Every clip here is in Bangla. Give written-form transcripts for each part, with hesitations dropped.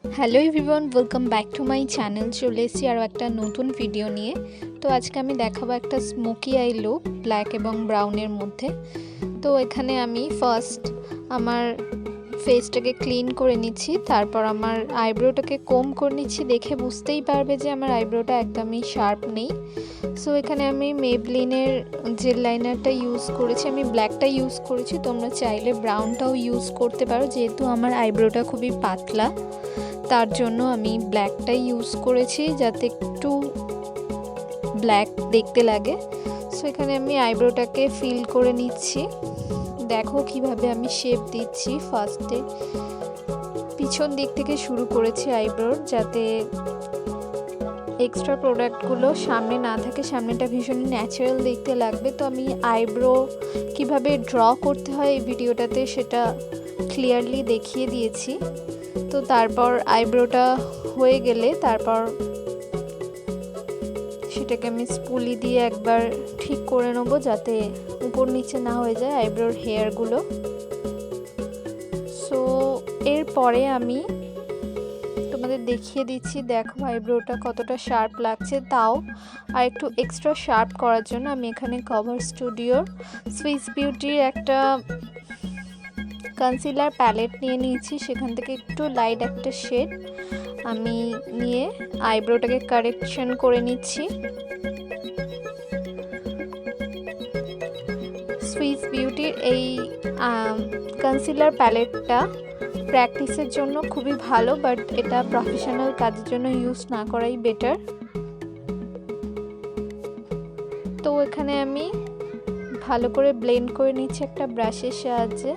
Hello everyone, welcome back to my channel. চলে এসেছি আরও একটা নতুন ভিডিও নিয়ে। তো আজকে আমি দেখাবো একটা স্মোকি আই লুক ব্ল্যাক এবং ব্রাউনের মধ্যে। তো এখানে আমি ফার্স্ট আমার ফেসটাকে ক্লিন করে নিচ্ছি, তারপর আমার আইব্রোটাকে কোম করে নিচ্ছি। দেখে বুঝতেই পারবে যে আমার আইব্রোটা একদমই শার্প নেই। সো এখানে আমি মেবলিনের জেল লাইনারটা ইউজ করেছি, আমি ব্ল্যাকটা ইউজ করেছি, তোমরা চাইলে ব্রাউনটাও ইউজ করতে পারো। যেহেতু আমার আইব্রোটা খুবই পাতলা তার জন্য আমি ব্ল্যাকটাই ইউজ করেছি, যাতে একটু ব্ল্যাক দেখতে লাগে। সো এখানে আমি আইব্রোটাকে ফিল করে নিচ্ছি। দেখো কিভাবে আমি শেপ দিচ্ছি। ফার্স্টে পিছন দিক থেকে শুরু করেছি আইব্রোর, যাতে এক্সট্রা প্রোডাক্টগুলো সামনে না থাকে, সামনেটা ভীষণ ন্যাচারাল দেখতে লাগবে। তো আমি আইব্রো কিভাবে ড্র করতে হয় এই ভিডিওটাতে সেটা ক্লিয়ারলি দেখিয়ে দিয়েছি। তো তারপর আইব্রোটা হয়ে গেলে তারপর সেটাকে আমি স্পুলি দিয়ে একবার ঠিক করে নেবো, যাতে উপর নিচে না হয়ে যায় আইব্রোর হেয়ারগুলো। সো এরপরে আমি তোমাদের দেখিয়ে দিচ্ছি, দেখো আইব্রোটা কতটা শার্প লাগছে। তাও আর একটু এক্সট্রা শার্প করার জন্য আমি এখানে কভার স্টুডিওর সুইস বিউটির একটা কনসিলার প্যালেট নিয়ে নিয়েছি। সেখান থেকে একটু লাইট একটা শেড আমি নিয়ে আইব্রোটাকে কারেকশন করে নিচ্ছি। সুইস বিউটির এই কনসিলার প্যালেটটা প্র্যাকটিসের জন্য খুবই ভালো, বাট এটা প্রফেশনাল কাজের জন্য ইউজ না করাই বেটার। তো এখানে আমি ভালো করে ব্লেন্ড করে নিচ্ছি একটা ব্রাশের সাহায্যে,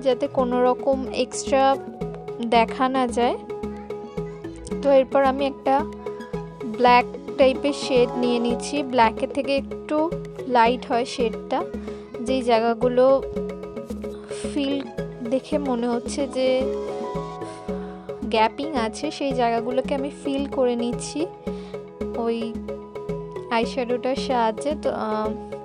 যাতে কোনো রকম এক্সট্রা দেখা না যায়। তো এরপর আমি একটা ব্ল্যাক টাইপের শেড নিয়ে নিচ্ছি। ব্ল্যাকের থেকে একটু লাইট হয় শেডটা, যেই জায়গাগুলো ফিল দেখে মনে হচ্ছে যে গ্যাপিং আছে, সেই জায়গাগুলোকে আমি ফিল করে নিচ্ছি ওই আইশ্যাডোটার সাহায্যে। তো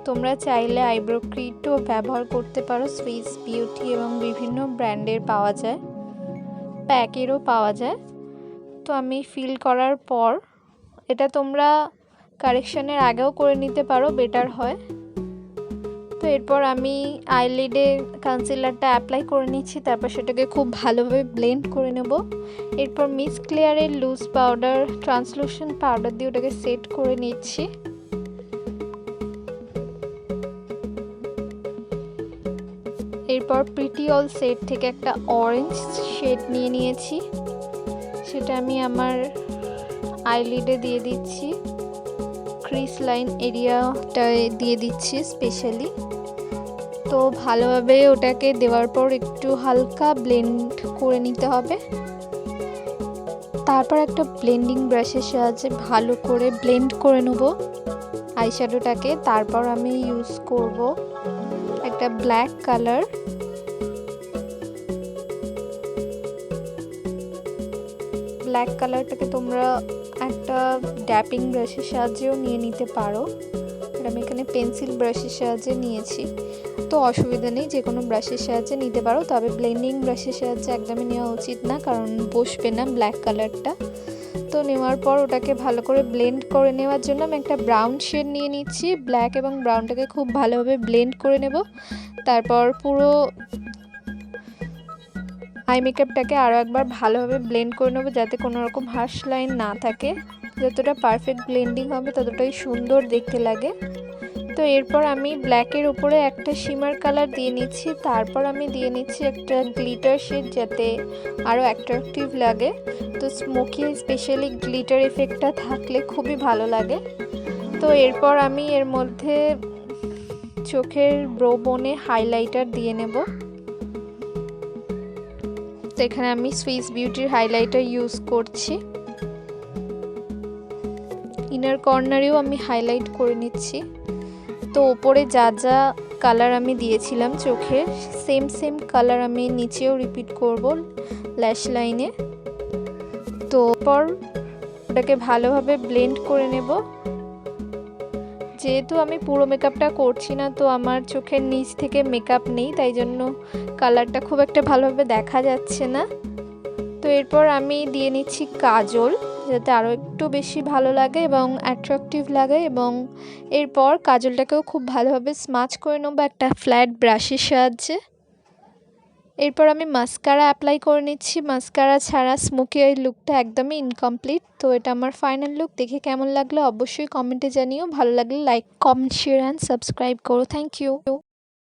তোমরা চাইলে আইব্রো ক্রিটও ব্যবহার করতে পারো। সুইস বিউটি এবং বিভিন্ন ব্র্যান্ডের পাওয়া যায়, প্যাকেরও পাওয়া যায়। তো আমি ফিল করার পর এটা তোমরা কারেকশনের আগেও করে নিতে পারো, বেটার হয়। তো এরপর আমি আইলিডে কনসিলারটা অ্যাপ্লাই করে নিচ্ছি, তারপর সেটাকে খুব ভালোভাবে ব্লেন্ড করে নেব। এরপর মিস ক্লিয়ারের লুজ পাউডার, ট্রান্সলুশন পাউডার দিয়ে ওটাকে সেট করে নিচ্ছি। এরপর প্রিটি অল সেট থেকে একটা অরেঞ্জ শেড নিয়ে নিয়েছি, সেটা আমি আমার আইলিডে দিয়ে দিচ্ছি, ক্রিস লাইন এরিয়াটায় দিয়ে দিচ্ছি স্পেশালি। তো ভালোভাবে ওটাকে দেওয়ার পর একটু হালকা ব্লেন্ড করে নিতে হবে। তারপর একটা ব্লেন্ডিং ব্রাশের সাহায্যে ভালো করে ব্লেন্ড করে নেব আইশ্যাডোটাকে। তারপর আমি ইউজ করব একটা ব্ল্যাক কালার। ব্ল্যাক কালারটাকে তোমরা একটা ড্যাপিং ব্রাশের সাহায্যেও নিয়ে নিতে পারো। আমি এখানে পেন্সিল ব্রাশের সাহায্যে নিয়েছি, তো অসুবিধা নেই, যে কোনো ব্রাশের সাহায্যে নিতে পারো। তবে ব্লেন্ডিং ব্রাশের সাহায্যে একদমই নেওয়া উচিত না, কারণ বসবে না ব্ল্যাক কালারটা। তো নেওয়ার পর ওটাকে ভালো করে ব্লেন্ড করে নেওয়ার জন্য আমি একটা ব্রাউন শেড নিয়ে নিচ্ছি। ব্ল্যাক এবং ব্রাউনটাকে খুব ভালোভাবে ব্লেন্ড করে নেব। তারপর পুরো আই মেকআপটাকে আরও একবার ভালোভাবে ব্লেন্ড করে নেব, যাতে কোনো রকম হার্শ লাইন না থাকে। যতটা পারফেক্ট ব্লেন্ডিং হবে ততটাই সুন্দর দেখতে লাগে। তো এরপর আমি ব্ল্যাকের উপরে একটা শিমার কালার দিয়ে নিচ্ছি। তারপর আমি দিয়ে নিচ্ছি একটা গ্লিটার শেড, যাতে আরও অ্যাট্রাকটিভ লাগে। তো স্মোকি স্পেশালি গ্লিটার এফেক্টটা থাকলে খুবই ভালো লাগে। তো এরপর আমি এর মধ্যে চোখের ব্রো বোনে হাইলাইটার দিয়ে নেব। তো এখানে আমি সুইস বিউটির হাইলাইটার ইউজ করছি। ইনার কর্নারেও আমি হাইলাইট করে নিচ্ছি। তো ওপরে যা যা কালার আমি দিয়েছিলাম চোখের, সেম কালার আমি নিচেও রিপিট করব ল্যাশ লাইনে। তো পর ওটাকে ভালোভাবে ব্লেন্ড করে নেব। যেহেতু আমি পুরো মেকআপটা করছি না, তো আমার চোখের নিচ থেকে মেকআপ নেই, তাই জন্য কালারটা খুব একটা ভালোভাবে দেখা যাচ্ছে না। তো এরপর আমি দিয়ে নিচ্ছি কাজল, যাতে আরও একটু বেশি ভালো লাগে এবং অ্যাট্রাকটিভ লাগে। এবং এরপর কাজলটাকেও খুব ভালোভাবে স্মাচ করে নেবো একটা ফ্ল্যাট ব্রাশের সাহায্যে। এরপর আমি মাস্কারা অ্যাপ্লাই করে নিচ্ছি। মাস্কারা ছাড়া স্মোকি আই লুকটা একদমই ইনকমপ্লিট। তো এটা আমার ফাইনাল লুক। দেখে কেমন লাগলো অবশ্যই কমেন্টে জানিও। ভালো লাগলে like, comment, share and subscribe করো। Thank you.